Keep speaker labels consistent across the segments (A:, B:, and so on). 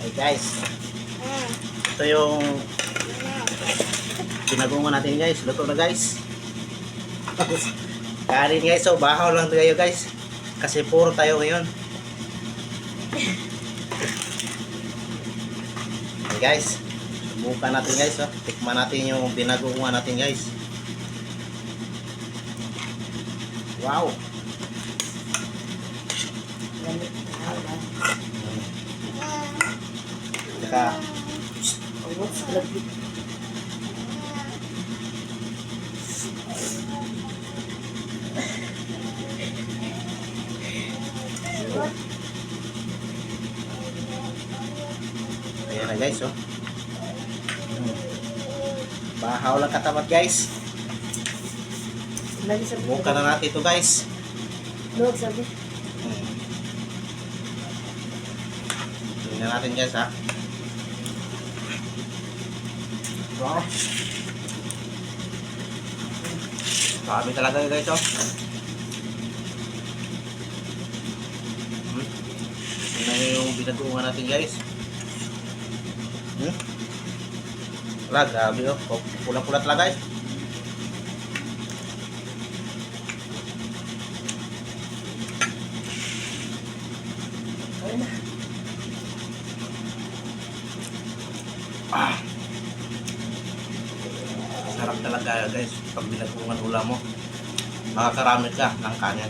A: Ay guys, ito yung pinagungan natin guys. Luto na guys. Kanin guys, so bahaw lang tayo guys. Kasi puro tayo ngayon. Ay guys, subukan natin guys. Oh. Tikman natin yung pinagungan natin guys. Wow. Tsaka ayan na guys, oh. Bahaw lang katapat guys. Buka na natin ito guys. Tingnan natin guys ha. Wow. Sabi talaga guys, oh. Tingnan nyo yung binagungan natin guys. Wala, grabe oh. Pula-pula talaga guys. Sarap talaga guys pag binagungan ulam mo. Makakarami ka ng kanin.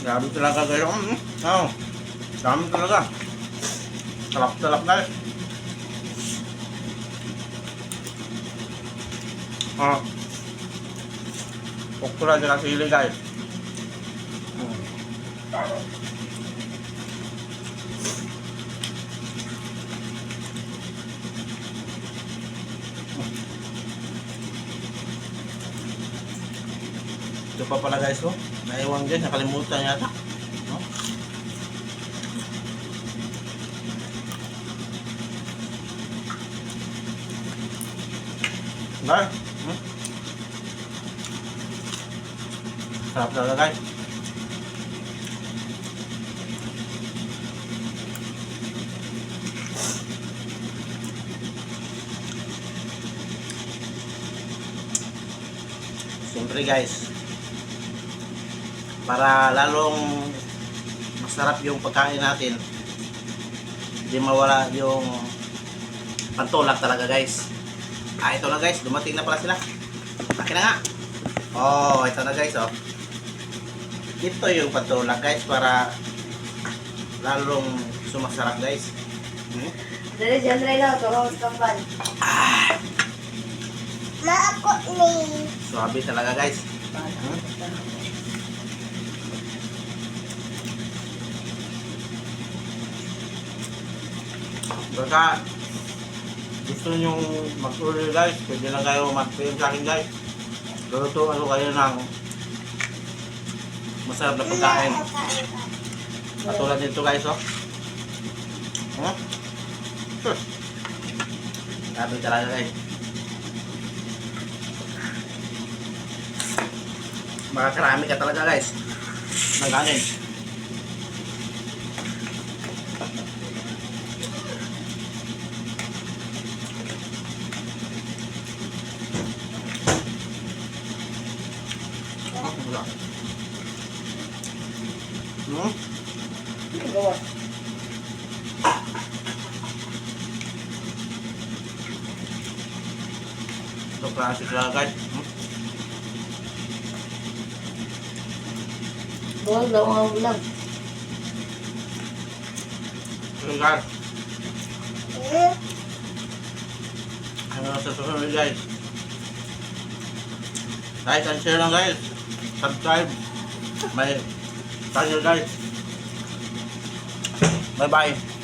A: Grabe talaga guys. Dami talaga. Sarap guys. Pukula dyan ang sili guys. Ito pa pala guys, oh. Naiwan guys, nakalimutan yata. No? Guys, sarap talaga guys. Siyempre guys, para lalong masarap yung pagkain natin, hindi mawala yung pantulak talaga guys. Ito na guys, dumating na pala sila. Akin na nga. Oh, ito na guys, oh. Ito yung pantulak guys para lalong sumasarap guys.
B: Dali dyan rin ako, tuhos kambal. Maakot ni.
A: Suabe talaga guys. Baka gusto nyo mag-order guys, pwede lang kayo mag-PM sa akin guys. Lutuan ko kayo ng masarap na pagkain. Katulad nito guys, oh. Sabi talaga guys. Makakarami ka talaga guys ng kanin. Ito klasik lang guys.
B: Buwag daw ang ulam.
A: So guys, ano sa susunod guys, like and share lang guys, subscribe, may channel guys. Bye bye.